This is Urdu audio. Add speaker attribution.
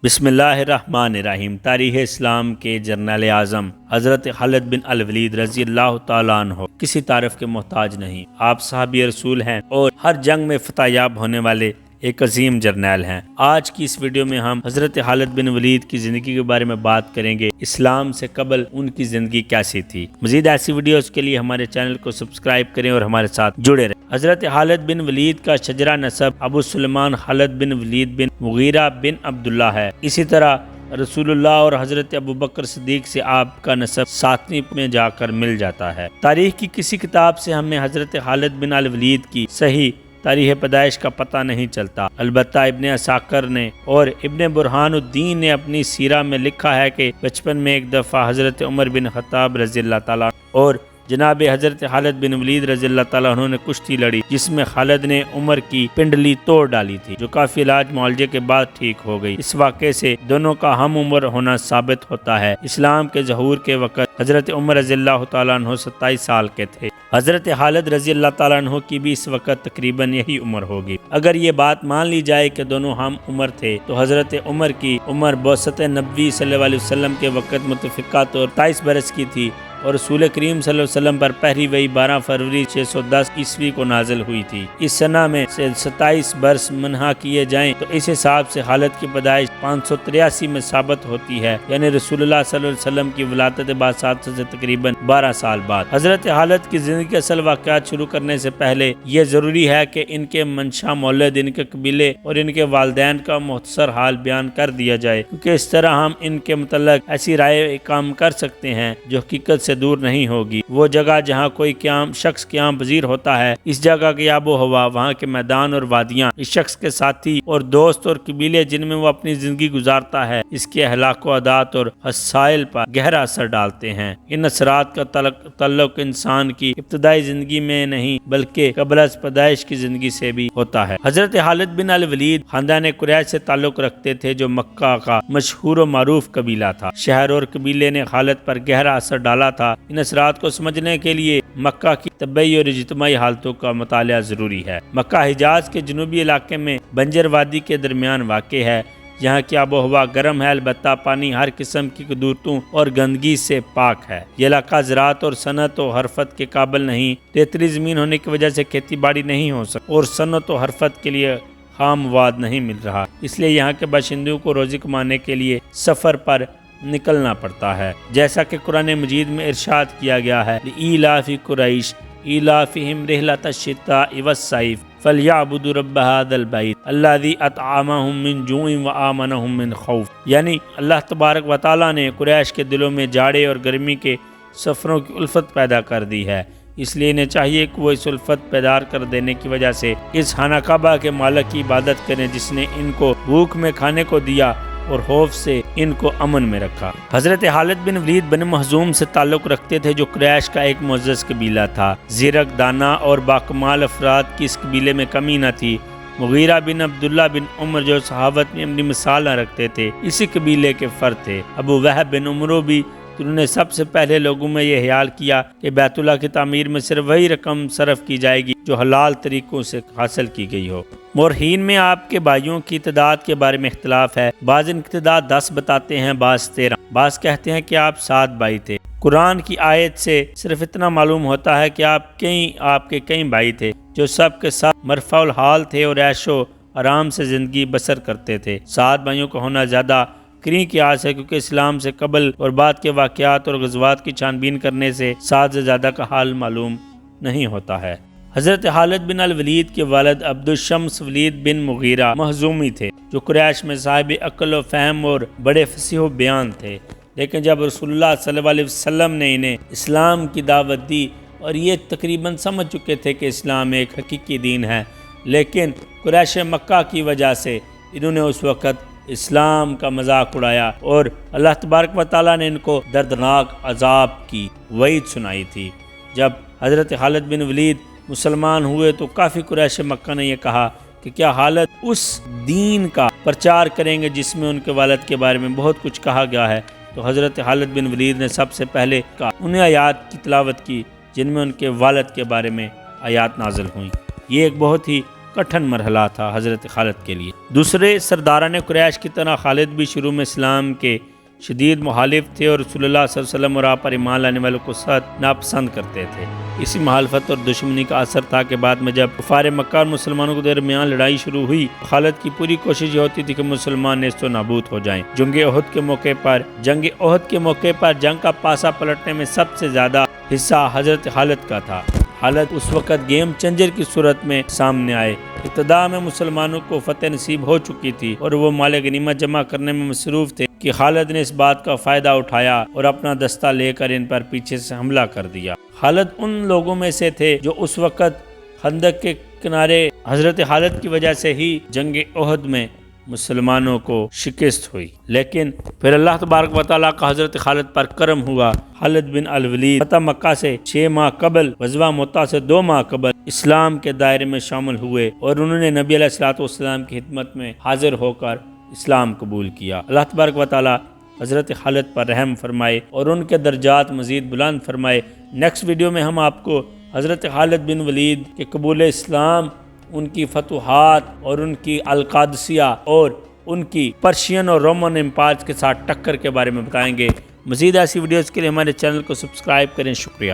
Speaker 1: بسم اللہ الرحمن الرحیم۔ تاریخ اسلام کے جرنیل اعظم حضرت خالد بن الولید رضی اللہ تعالیٰ عنہ کسی تعارف کے محتاج نہیں۔ آپ صحابی رسول ہیں اور ہر جنگ میں فتح یاب ہونے والے ایک عظیم جرنیل ہیں۔ آج کی اس ویڈیو میں ہم حضرت خالد بن ولید کی زندگی کے بارے میں بات کریں گے۔ اسلام سے قبل ان کی زندگی کیسی تھی۔ مزید ایسی ویڈیوز کے لیے ہمارے چینل کو سبسکرائب کریں اور ہمارے ساتھ جڑے رہیں۔ حضرت خالد بن ولید کا شجرہ نسب ابو سلیمان خالد بن ولید بن مغیرہ بن عبداللہ ہے۔ اسی طرح رسول اللہ اور حضرت ابوبکر صدیق سے آپ کا نسب 7ویں میں جا کر مل جاتا ہے۔ تاریخ کی کسی کتاب سے ہمیں حضرت خالد بن الولید کی صحیح تاریخ پیدائش کا پتہ نہیں چلتا، البتہ ابن عساکر نے اور ابن برہان الدین نے اپنی سیرہ میں لکھا ہے کہ بچپن میں ایک دفعہ حضرت عمر بن خطاب رضی اللہ تعالیٰ اور جناب حضرت خالد بن ولید رضی اللہ تعالیٰ عنہ نے کشتی لڑی، جس میں خالد نے عمر کی پنڈلی توڑ ڈالی تھی، جو کافی علاج معالجے کے بعد ٹھیک ہو گئی۔ اس واقعے سے دونوں کا ہم عمر ہونا ثابت ہوتا ہے۔ اسلام کے ظہور کے وقت حضرت عمر رضی اللہ تعالیٰ عنہ 27 سال کے تھے۔ حضرت خالد رضی اللہ تعالیٰ عنہ کی بھی اس وقت تقریباً یہی عمر ہوگی۔ اگر یہ بات مان لی جائے کہ دونوں ہم عمر تھے تو حضرت عمر کی عمر بعثت نبی صلی اللہ علیہ وسلم کے وقت متفقہ طور 23 برس کی تھی اور رسول کریم صلی اللہ علیہ وسلم پر پہلی وحی 12 فروری 610 عیسوی کو نازل ہوئی تھی۔ اس سنہ میں سے 27 برس منہا کیے جائیں تو اس حساب سے خالد کی پیدائش 583 میں ثابت ہوتی ہے، یعنی رسول اللہ صلی اللہ علیہ وسلم کی ولادت بعد سے تقریباً 12 سال بعد۔ حضرت خالد کی زندگی کے اصل واقعات شروع کرنے سے پہلے یہ ضروری ہے کہ ان کے منشا مولد، ان کے قبیلے اور ان کے والدین کا مختصر حال بیان کر دیا جائے، کیونکہ اس طرح ہم ان کے متعلق ایسی رائے کام کر سکتے ہیں جو حقیقت سے دور نہیں ہوگی۔ وہ جگہ جہاں کوئی شخص قیام پذیر ہوتا ہے، اس جگہ کی آب و ہوا، وہاں کے میدان اور وادیاں، اس شخص کے ساتھی اور دوست اور قبیلے جن میں وہ اپنی زندگی گزارتا ہے، اس کے اخلاق و عادات اور مسائل پر گہرا اثر ڈالتے ہیں۔ ان اثرات کا تعلق انسان کی ابتدائی زندگی میں نہیں بلکہ قبل از پیدائش کی زندگی سے بھی ہوتا ہے۔ حضرت خالد بن الولید خاندان قریش سے تعلق رکھتے تھے، جو مکہ کا مشہور و معروف قبیلہ تھا۔ شہر اور قبیلے نے خالد پر گہرا اثر ڈالا تھا۔ ان اثرات کو سمجھنے کے لیے مکہ کی طبعی اور اجتماعی حالتوں کا مطالعہ ضروری ہے۔ مکہ حجاز کے جنوبی علاقے میں بنجر وادی کے درمیان واقع ہے۔ یہاں کی آب و ہوا گرم ہے، البتہ پانی ہر قسم کی قدرتوں اور گندگی سے پاک ہے۔ یہ علاقہ زراعت اور صنعت و حرفت کے قابل نہیں، ریتیلی زمین ہونے کی وجہ سے کھیتی باڑی نہیں ہو سکتی اور صنعت و حرفت کے لیے خام مواد نہیں مل رہا، اس لیے یہاں کے باشندوں کو روزی کمانے کے لیے سفر پر نکلنا پڑتا ہے، جیسا کہ قرآن مجید میں ارشاد کیا گیا ہے، لإیلاف قریش ایلافہم رحلۃ الشتاء والصیف فلیعبدوا رب ھذا البیت الذی اطعمہم من جوع وآمنہم من خوف۔ یعنی اللہ تبارک و تعالیٰ نے قریش کے دلوں میں جاڑے اور گرمی کے سفروں کی الفت پیدا کر دی ہے، اس لیے انہیں چاہیے کہ وہ اس الفت پیدا کر دینے کی وجہ سے اس خانہ کعبہ کے مالک کی عبادت کریں، جس نے ان کو بھوک میں کھانے کو دیا اور خوف سے ان کو امن میں رکھا۔ حضرت خالد بن ولید بن مخزوم سے تعلق رکھتے تھے، جو قریش کا ایک معزز قبیلہ تھا۔ زیرک، دانا اور باکمال افراد کی اس قبیلے میں کمی نہ تھی۔ مغیرہ بن عبداللہ بن عمر جو صحابت میں اپنی مثال نہ رکھتے تھے، اسی قبیلے کے فرد تھے۔ ابو وہب بن عمرو بھی، انہوں نے سب سے پہلے لوگوں میں یہ خیال کیا کہ بیت اللہ کی تعمیر میں صرف وہی رقم صرف کی جائے گی جو حلال طریقوں سے حاصل کی گئی ہو۔ مورخین میں آپ کے بھائیوں کی تعداد کے بارے میں اختلاف ہے، بعض ان کی تعداد 10 بتاتے ہیں، بعض 13، بعض کہتے ہیں کہ آپ 7 بھائی تھے۔ قرآن کی آیت سے صرف اتنا معلوم ہوتا ہے کہ آپ کے کئی بھائی تھے جو سب کے ساتھ مرفوع الحال تھے اور عیش و آرام سے زندگی بسر کرتے تھے۔ 7 بھائیوں کا ہونا زیادہ کریں کی آس ہے، کیونکہ اسلام سے قبل اور بعد کے واقعات اور غزوات کی چھان بین کرنے سے 7 سے زیادہ کا حال معلوم نہیں ہوتا ہے۔ حضرت خالد بن الولید کے والد عبد الشمس ولید بن مغیرہ مخزومی تھے، جو قریش میں صاحب عقل و فہم اور بڑے فصیح و بیان تھے، لیکن جب رسول اللہ صلی اللہ علیہ وسلم نے انہیں اسلام کی دعوت دی اور یہ تقریباً سمجھ چکے تھے کہ اسلام ایک حقیقی دین ہے، لیکن قریش مکہ کی وجہ سے انہوں نے اس وقت اسلام کا مذاق اڑایا اور اللہ تبارک و تعالیٰ نے ان کو دردناک عذاب کی وعید سنائی تھی۔ جب حضرت خالد بن ولید مسلمان ہوئے تو کافی قریش مکہ نے یہ کہا کہ کیا خالد اس دین کا پرچار کریں گے جس میں ان کے والد کے بارے میں بہت کچھ کہا گیا ہے؟ تو حضرت خالد بن ولید نے سب سے پہلے انہیں آیات کی تلاوت کی جن میں ان کے والد کے بارے میں آیات نازل ہوئیں۔ یہ ایک بہت ہی کٹھن مرحلہ تھا حضرت خالد کے لیے۔ دوسرے سرداران قریش کی طرح خالد بھی شروع میں اسلام کے شدید مخالف تھے اور رسول اللہ صلی اللہ علیہ وسلم اور آپ پر ایمان لانے والوں کو سخت ناپسند کرتے تھے۔ اسی مخالفت اور دشمنی کا اثر تھا کہ بعد میں جب کفار مکہ اور مسلمانوں کے درمیان لڑائی شروع ہوئی، خالد کی پوری کوشش یہ ہوتی تھی کہ مسلمان نیست و نابود ہو جائیں۔ جنگ احد کے موقع پر جنگ کا پاسا پلٹنے میں سب سے زیادہ حصہ حضرت خالد کا تھا۔ خالد اس وقت گیم چینجر کی صورت میں سامنے آئے۔ ابتدا میں مسلمانوں کو فتح نصیب ہو چکی تھی اور وہ مال غنیمت جمع کرنے میں مصروف تھے کہ خالد نے اس بات کا فائدہ اٹھایا اور اپنا دستہ لے کر ان پر پیچھے سے حملہ کر دیا۔ خالد ان لوگوں میں سے تھے جو اس وقت خندق کے کنارے حضرت خالد کی وجہ سے ہی جنگ احد میں مسلمانوں کو شکست ہوئی، لیکن پھر اللہ تبارک و تعالیٰ کا حضرت خالد پر کرم ہوا۔ خالد بن الولید فتح مکہ سے 6 ماہ قبل، غزوہ مؤتہ سے 2 ماہ قبل اسلام کے دائرے میں شامل ہوئے اور انہوں نے نبی علیہ الصلوۃ والسلام کی خدمت میں حاضر ہو کر اسلام قبول کیا۔ اللہ تبارک و تعالیٰ حضرت خالد پر رحم فرمائے اور ان کے درجات مزید بلند فرمائے۔ نیکسٹ ویڈیو میں ہم آپ کو حضرت خالد بن ولید کے قبول اسلام، ان کی فتوحات اور ان کی القادسیہ اور ان کی پرشین اور رومن امپائر کے ساتھ ٹکر کے بارے میں بتائیں گے۔ مزید ایسی ویڈیوز کے لیے ہمارے چینل کو سبسکرائب کریں۔ شکریہ۔